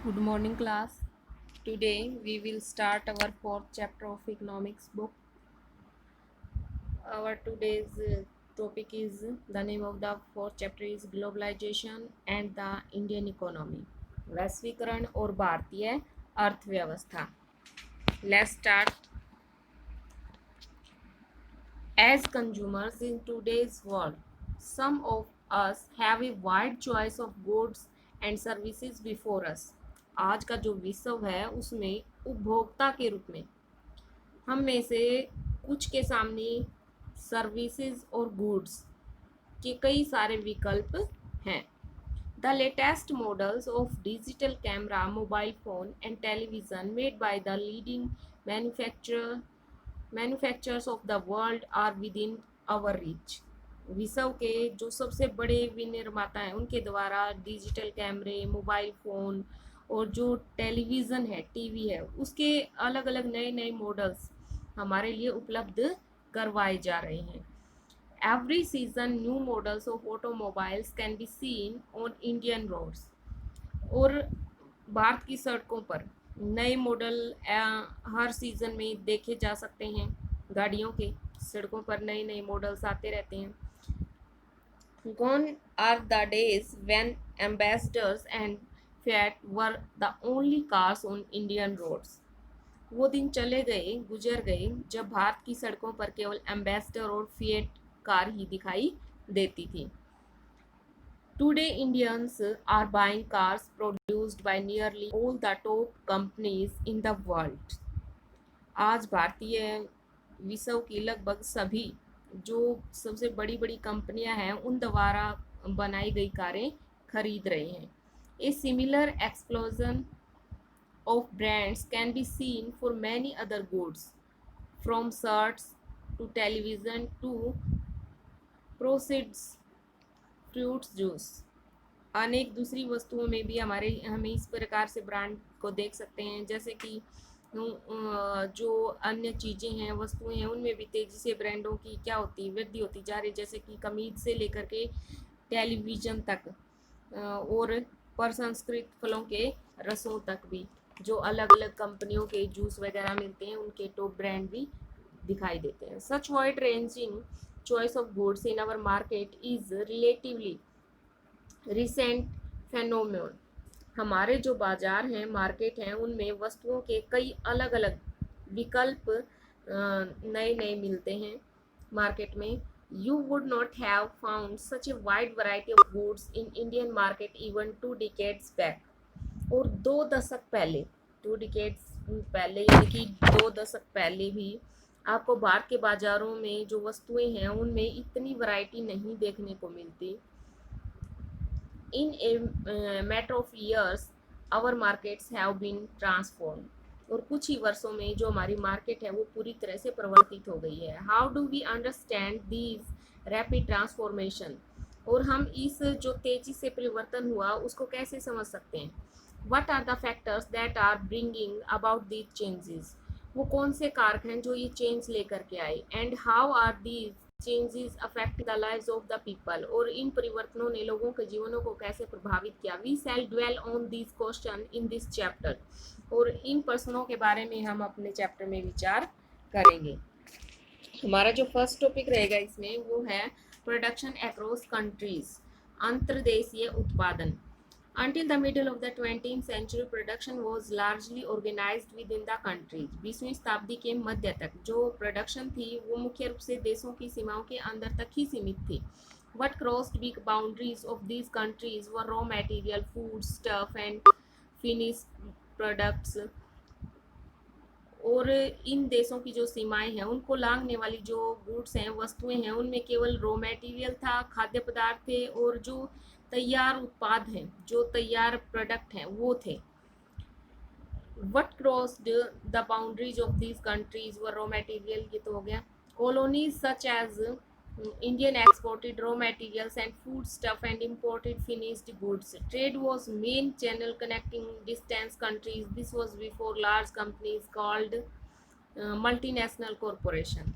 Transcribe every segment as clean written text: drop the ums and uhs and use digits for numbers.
Good morning, class. Today we will start our fourth chapter of economics book. Our today's topic is the name of the fourth chapter is globalization and the Indian economy. वैश्वीकरण और भारतीय अर्थव्यवस्था. Let's start. As consumers in today's world, some of us have a wide choice of goods and services before us. आज का जो विश्व है उसमें उपभोक्ता के रूप में हम में से कुछ के सामने सर्विसेज और गुड्स के कई सारे विकल्प हैं. The latest models of digital camera, mobile phone and television made by the leading manufacturers of the world are within our reach. विश्व के जो सबसे बड़े विनिर्माता हैं उनके द्वारा डिजिटल कैमरे, मोबाइल फ़ोन और जो टेलीविज़न है, टीवी है, उसके अलग अलग नए नए मॉडल्स हमारे लिए उपलब्ध करवाए जा रहे हैं. Every season new models of automobiles can be seen on Indian roads. और भारत की सड़कों पर नए मॉडल हर सीज़न में देखे जा सकते हैं. गाड़ियों के सड़कों पर नए नए मॉडल्स आते रहते हैं. Gone are the days when ambassadors and Fiat were the only cars on Indian roads. वो दिन चले गए, गुजर गए जब भारत की सड़कों पर केवल एम्बेसडर और फिएट कार ही दिखाई देती थी. Today Indians are buying cars produced by nearly all the top companies in the world. आज भारतीय विश्व की लगभग सभी जो सबसे बड़ी बड़ी कंपनियां हैं उन द्वारा बनाई गई कारें खरीद रहे हैं. A similar explosion of brands can be seen for many other goods, from shirts to television to processed fruits juice. अनेक दूसरी वस्तुओं में भी हमें इस प्रकार से ब्रांड को देख सकते हैं, जैसे कि जो अन्य चीज़ें हैं, वस्तुएं हैं, उनमें भी तेज़ी से ब्रांडों की क्या होती है, वृद्धि होती जा रही है, जैसे कि कमीज से लेकर के टेलीविज़न तक और प्रसंस्कृत फलों के रसों तक भी जो अलग अलग कंपनियों के जूस वगैरह मिलते हैं उनके टॉप ब्रांड भी दिखाई देते हैं. Such wide ranging choice of goods in our market is relatively recent phenomenon. हमारे जो बाजार हैं, मार्केट हैं, उनमें वस्तुओं के कई अलग अलग विकल्प नए नए मिलते हैं मार्केट में. You would not have found such a wide variety of goods in Indian market even 2 decades back. और 2 दशक पहले, 2 decades पहले यानी कि 2 दशक पहले भी आपको भारत के बाज़ारों में जो वस्तुएं हैं उनमें इतनी वैरायटी नहीं देखने को मिलती. In a matter of years our markets have been transform. और कुछ ही वर्षों में जो हमारी मार्केट है वो पूरी तरह से परिवर्तित हो गई है. How do we understand these rapid transformation. और हम इस जो तेज़ी से परिवर्तन हुआ उसको कैसे समझ सकते हैं. What are the factors that are bringing about these changes? वो कौन से कारक हैं जो ये चेंज लेकर के आए. And how are these changes affecting the lives of the people? और इन परिवर्तनों ने लोगों के जीवनों को कैसे प्रभावित किया. We shall dwell on these questions in this chapter. और इन प्रश्नों के बारे में हम अपने चैप्टर में विचार करेंगे. हमारा जो फर्स्ट टॉपिक रहेगा इसमें वो है प्रोडक्शन अक्रॉस कंट्रीज, अंतर्देशीय उत्पादन. Until the middle of the 20th century, production was largely organized within the countries. 20वीं शताब्दी के मध्य तक जो प्रोडक्शन थी वो मुख्य रूप से देशों की सीमाओं के अंदर तक ही सीमित थी. What crossed big boundaries of these countries were raw material, food, stuff and finished products. और इन देशों की जो सीमाएं हैं उनको लांघने वाली जो गुड्स हैं, वस्तुएं हैं, उनमें केवल रॉ मटेरियल था, खाद्य पदार्थ थे और जो तैयार उत्पाद हैं, जो तैयार प्रोडक्ट हैं वो थे. What crossed the boundaries of these countries were raw material, ये तो हो गया. Colonies such as Indian exported raw materials and food stuff and imported finished goods. Trade was main channel connecting distant countries. This was before large companies called multinational corporation.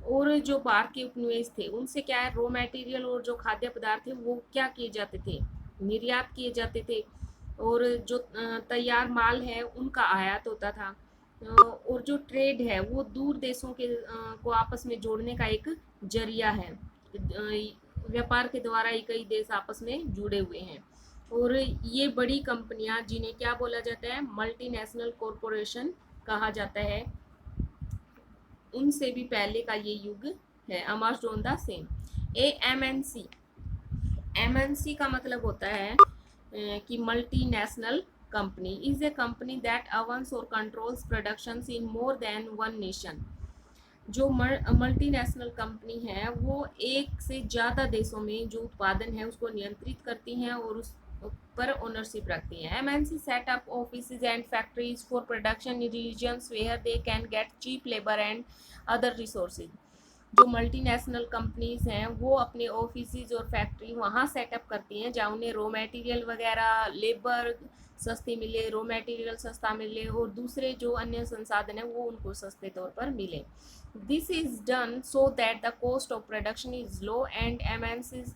और जो बाहर के उपनिवेश थे उनसे क्या है, रॉ मटेरियल और जो खाद्य पदार्थ थे वो क्या किए जाते थे, निर्यात किए जाते थे और जो तैयार माल है उनका आयात होता था। और जो ट्रेड है वो दूर देशों के को आपस में जोड़ने का एक जरिया है। व्यापार के द्वारा ही कई देश आपस में जुड़े हुए हैं। और ये बड़ी कंपनियां जिन्हें क्या बोला जाता है, मल्टीनेशनल कॉरपोरेशन कहा जाता है, उनसे भी पहले का ये युग है। Amass on the same. A MNC का मतलब होता है कि multinational company is a company that earns or controls productions in more than one nation. जो मल्टीनेशनल कंपनी है वो एक से ज़्यादा देशों में जो उत्पादन है उसको नियंत्रित करती हैं और उस पर ओनरशिप रखती हैं। MNC set up offices and factories for production in regions where they can get cheap labour and other resources. जो मल्टीनेशनल कंपनीज हैं वो अपने ऑफिसेज और फैक्ट्री वहाँ सेटअप करती हैं जहाँ उन्हें रॉ मटेरियल वगैरह, लेबर सस्ती मिले, रॉ मटेरियल सस्ता मिले और दूसरे जो अन्य संसाधन हैं वो उनको सस्ते तौर पर मिले। This is done so that the cost of production is low and MNCs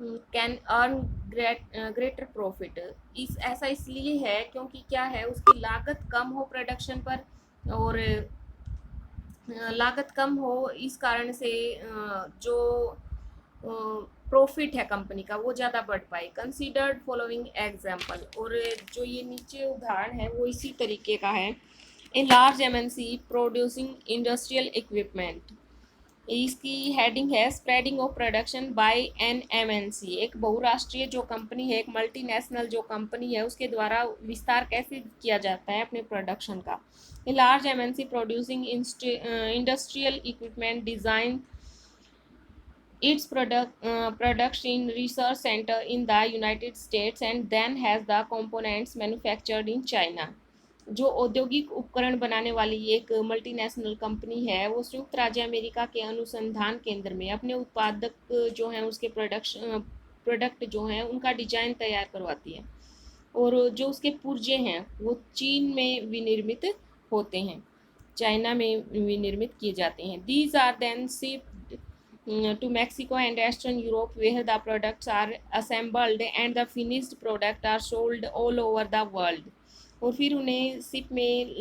can earn greater profit. इस ऐसा इसलिए है क्योंकि क्या है, उसकी लागत कम हो प्रोडक्शन पर और लागत कम हो, इस कारण से जो प्रॉफिट है कंपनी का वो ज़्यादा बढ़ पाए। कंसीडर्ड फॉलोइंग एग्जाम्पल, और जो ये नीचे उदाहरण है वो इसी तरीके का है। A large MNC producing industrial equipment, इसकी हेडिंग है spreading of production by an MNC. एक बहुराष्ट्रीय जो कंपनी है, एक मल्टीनेशनल जो कंपनी है, उसके द्वारा विस्तार कैसे किया जाता है अपने प्रोडक्शन का। A large MNC producing industrial equipment design its products in research center in the United States and then has the components manufactured in China। जो औद्योगिक उपकरण बनाने वाली एक मल्टीनेशनल कंपनी है वो संयुक्त राज्य अमेरिका के अनुसंधान केंद्र में अपने उत्पादक जो हैं उसके प्रोडक्ट जो हैं उनका डिजाइन तैयार करवाती है और जो उसके पुर्जे हैं वो चीन में विनिर्मित होते हैं, चाइना में विनिर्मित किए जाते हैं। These are then shipped to Mexico and Eastern Europe where the products are assembled and the finished product are sold all over the world। और फिर उन्हें शिप में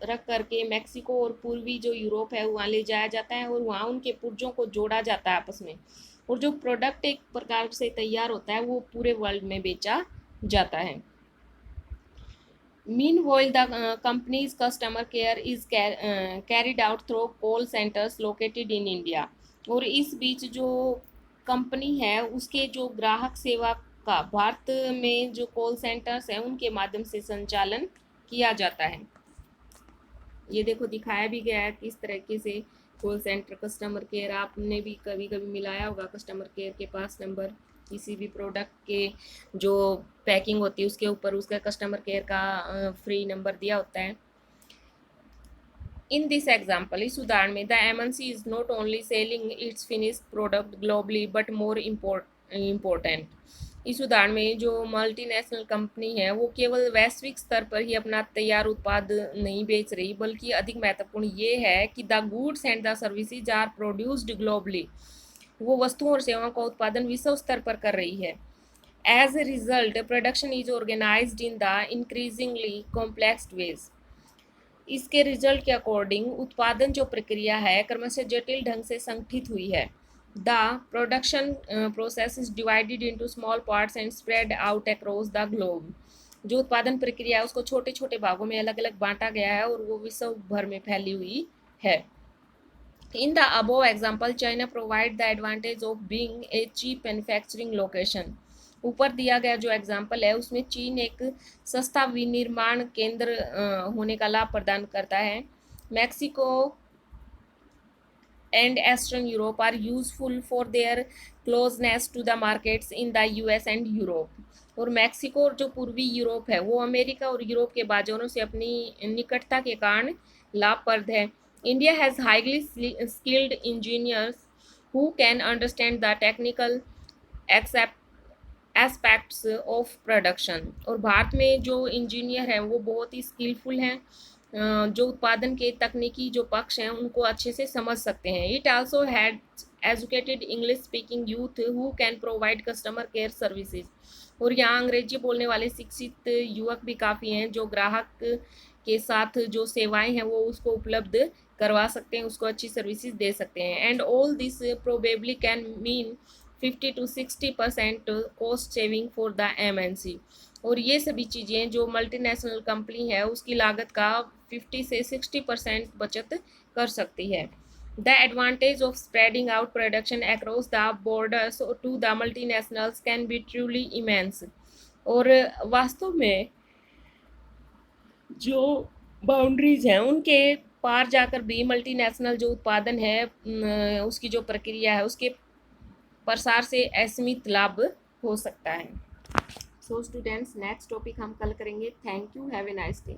रख करके मैक्सिको और पूर्वी जो यूरोप है वहाँ ले जाया जाता है और वहाँ उनके पुर्जों को जोड़ा जाता है आपस में और जो प्रोडक्ट एक प्रकार से तैयार होता है वो पूरे वर्ल्ड में बेचा जाता है। Meanwhile, the company's customer care is carried out through call centers located in India। और इस बीच जो कंपनी है उसके जो ग्राहक सेवा का भारत में जो कॉल सेंटर्स हैं उनके माध्यम से संचालन किया जाता है। ये देखो दिखाया भी गया है किस तरीके से कॉल सेंटर कस्टमर केयर, आपने भी कभी कभी मिलाया होगा कस्टमर केयर के पास नंबर, किसी भी प्रोडक्ट के जो पैकिंग होती है उसके ऊपर उसका कस्टमर केयर का फ्री नंबर दिया होता है। इन दिस एग्जाम्पल, इस उदाहरण में the MNC is not only selling it's finished product globally but more important. इस उदाहरण में जो मल्टीनेशनल कंपनी है वो केवल वैश्विक स्तर पर ही अपना तैयार उत्पाद नहीं बेच रही बल्कि अधिक महत्वपूर्ण ये है कि the goods and the services are produced globally. वो वस्तुओं और सेवाओं का उत्पादन विश्व स्तर पर कर रही है। As a result production is organised in the increasingly complex ways. इसके रिजल्ट के अकॉर्डिंग उत्पादन जो प्रक्रिया है क्रमशः जटिल ढंग से संगठित हुई है। The production process is divided into small parts and spread out across the globe. जो उत्पादन प्रक्रिया है उसको छोटे छोटे भागों में अलग अलग बांटा गया है और वो विश्व भर में फैली हुई है। In the above example, China provide the advantage of being a cheap manufacturing location। ऊपर दिया गया जो एग्जाम्पल है उसमें चीन एक सस्ता विनिर्माण केंद्र होने का लाभ प्रदान करता है। Mexico and Eastern Europe are useful for their closeness to the markets in the US and Europe। और मैक्सिको और जो पूर्वी यूरोप है वो अमेरिका और यूरोप के बाजारों से अपनी निकटता के कारण लाभप्रद है। India has highly skilled engineers who can understand the technical aspects of production. और भारत में जो इंजीनियर हैं वो बहुत ही स्किलफुल हैं जो उत्पादन के तकनीकी जो पक्ष हैं उनको अच्छे से समझ सकते हैं। It also had educated English speaking youth who can provide customer care services. और यहाँ अंग्रेजी बोलने वाले शिक्षित युवक भी काफ़ी हैं जो ग्राहक के साथ जो सेवाएं हैं वो उसको उपलब्ध करवा सकते हैं, उसको अच्छी सर्विसेज दे सकते हैं। And all this probably can mean 50 to 60% cost saving for the MNC। और ये सभी चीज़ें जो मल्टीनेशनल कंपनी है उसकी लागत का 50 से 60% बचत कर सकती है। The advantage of spreading out production across the borders to the multinationals can be truly immense. और वास्तव में जो बाउंड्रीज हैं उनके पार जाकर भी मल्टीनेशनल जो उत्पादन है उसकी जो प्रक्रिया है उसके प्रसार से असीमित लाभ हो सकता है। सो स्टूडेंट्स, नेक्स्ट टॉपिक हम कल करेंगे। Thank you, have a nice day.